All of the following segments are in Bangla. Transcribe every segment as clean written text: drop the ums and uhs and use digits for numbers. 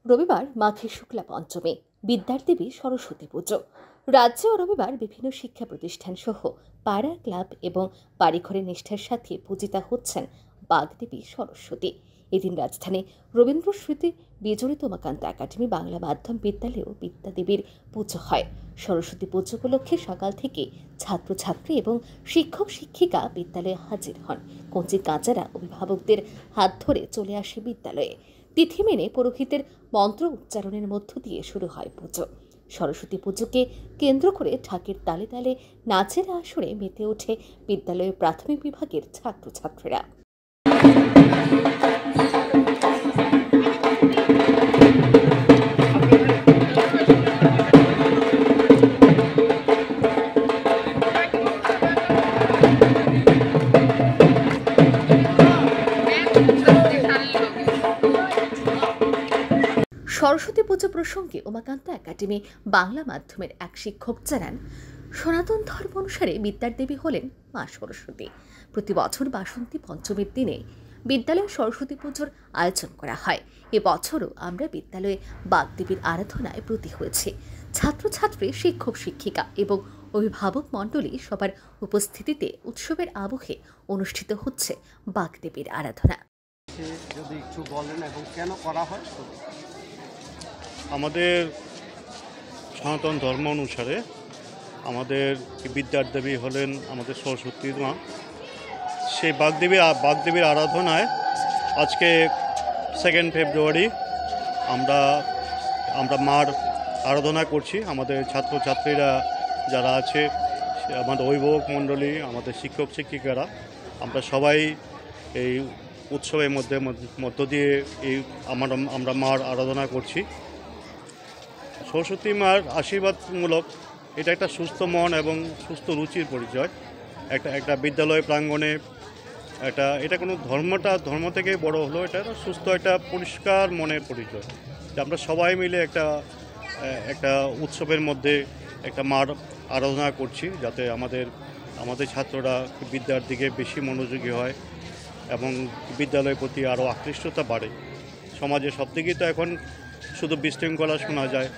রবিবার মাঘে শুক্লা পঞ্চমী, বিদ্যার দেবী সরস্বতী পুজো। রাজ্যেও রবিবার বিভিন্ন শিক্ষা প্রতিষ্ঠান সহ পাড়া, ক্লাব এবং বাড়িঘরে নিষ্ঠার সাথে পূজিতা হচ্ছেন বাগদেবী সরস্বতী। এদিন রাজধানী রবীন্দ্র স্মৃতি বিজড়িত উমাকান্ত একাডেমি বাংলা মাধ্যম বিদ্যালয়েও বিদ্যাদেবীর পুজো হয়। সরস্বতী পুজো উপলক্ষে সকাল থেকে ছাত্রছাত্রী এবং শিক্ষক শিক্ষিকা বিদ্যালয়ে হাজির হন। কঞ্চি কাঁচারা অভিভাবকদের হাত ধরে চলে আসে বিদ্যালয়ে। তিথি মেনে পুরোহিতের মন্ত্র উচ্চারণের মধ্য দিয়ে শুরু হয় পুজো। সরস্বতী পুজোকে কেন্দ্র করে ঢাকের তালে তালে নাচের আসরে মেতে ওঠে বিদ্যালয়ের প্রাথমিক বিভাগের ছাত্রছাত্রীরা। সরস্বতী পুজো প্রসঙ্গে উমাকান্ত একাডেমি বাংলা মাধ্যমের এক শিক্ষক জানান, সনাতন ধর্ম অনুসারে বিদ্যার দেবী হলেন মা সরস্বতী। প্রতি বছর বাসন্তী পঞ্চমীর দিনে বিদ্যালয়ে সরস্বতী পুজোর আয়োজন করা হয়। এবছরও আমরা বিদ্যালয়ে বাগদেবীর আরাধনায় ব্রতী হয়েছি। ছাত্রছাত্রী, শিক্ষক শিক্ষিকা এবং অভিভাবক মণ্ডলী সবার উপস্থিতিতে উৎসবের আবহে অনুষ্ঠিত হচ্ছে বাগদেবীর আরাধনা। যদি একটু বলেন এবং কেন করা হয়? আমাদের সনাতন ধর্ম অনুসারে আমাদের বিদ্যার দেবী হলেন আমাদের সরস্বতী মা। সেই বাগদেবীর আরাধনায় আজকে 2 ফেব্রুয়ারি আমরা মার আরাধনা করছি। আমাদের ছাত্রছাত্রীরা যারা আছে, আমাদের অভিভাবক মণ্ডলী, আমাদের শিক্ষক শিক্ষিকারা, আমরা সবাই এই উৎসবের মধ্য দিয়ে আমরা মার আরাধনা করছি। সরস্বতী মার আশীর্বাদমূলক এটা একটা সুস্থ মন এবং সুস্থ রুচির পরিচয়। একটা বিদ্যালয় প্রাঙ্গণে এটা কোনো ধর্ম থেকে বড় হলো, এটা সুস্থ একটা পরিষ্কার মনের পরিচয়। যে আমরা সবাই মিলে একটা উৎসবের মধ্যে একটা মার আরাধনা করছি, যাতে আমাদের ছাত্ররা বিদ্যার দিকে বেশি মনোযোগী হয় এবং বিদ্যালয়ের প্রতি আরও আকৃষ্টতা বাড়ে। সমাজে সব দিকেই তো এখন শুধু বিশৃঙ্খলা শোনা যায়,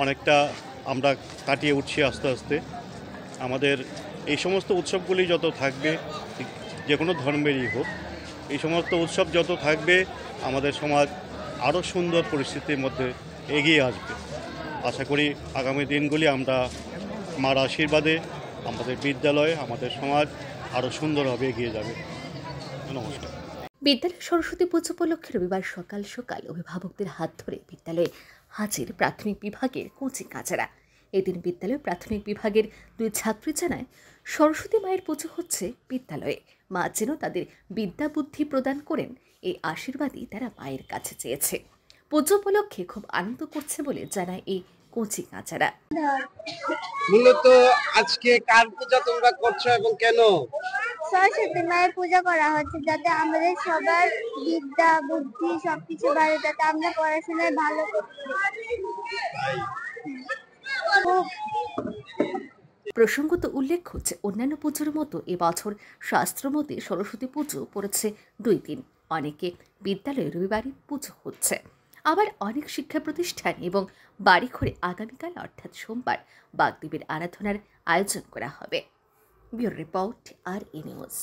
অনেকটা আমরা কাটিয়ে উঠছি আস্তে আস্তে। আমাদের এই সমস্ত উৎসবগুলি যত থাকবে, যে কোনো ধর্মেরই হোক, এই সমস্ত উৎসব যত থাকবে, আমাদের সমাজ আরও সুন্দর পরিস্থিতির মধ্যে এগিয়ে আসবে। আশা করি আগামী দিনগুলি আমরা মার আশীর্বাদে আমাদের বিদ্যালয়, আমাদের সমাজ আরও সুন্দরভাবে এগিয়ে যাবে। নমস্কার। বিদ্যালয় সরস্বতী পুজো উপলক্ষে রবিবার সকাল সকাল অভিভাবকদের হাত ধরে বিদ্যালয়ে হাজির প্রাথমিক বিভাগের কচি কাচারা। এদিন বিদ্যালয়ের প্রাথমিক বিভাগের 2 ছাত্রী জানায়, সরস্বতী মায়ের পুজো হচ্ছে বিদ্যালয়ে। মা যেন তাদের বিদ্যা বুদ্ধি প্রদান করেন, এই আশীর্বাদই তারা মায়ের কাছে চেয়েছে। পুজো উপলক্ষে খুব আনন্দ করছে বলে জানায় এই কচি কাচারা। মূলত আজকে কার পূজা তোমরা করছো এবং কেন? সরস্বতী মায়ের পূজা করা হচ্ছে, যাতে আমাদের সবার বিদ্যা বুদ্ধি সবকিছু বাড়ে, যাতে আমরা পড়াশোনায় ভালো করতে। প্রসঙ্গত উল্লেখ্য যে অন্যান্য পুজোর মতো এবছর শাস্ত্রমতে সরস্বতী পুজো পড়েছে 2 দিন। অনেকে বিদ্যালয়ে রবিবারই পুজো হচ্ছে, আবার অনেক শিক্ষা প্রতিষ্ঠান এবং বাড়িঘরে আগামীকাল অর্থাৎ সোমবার বাগদেবীর আরাধনার আয়োজন করা হবে। Bureau report, RE news.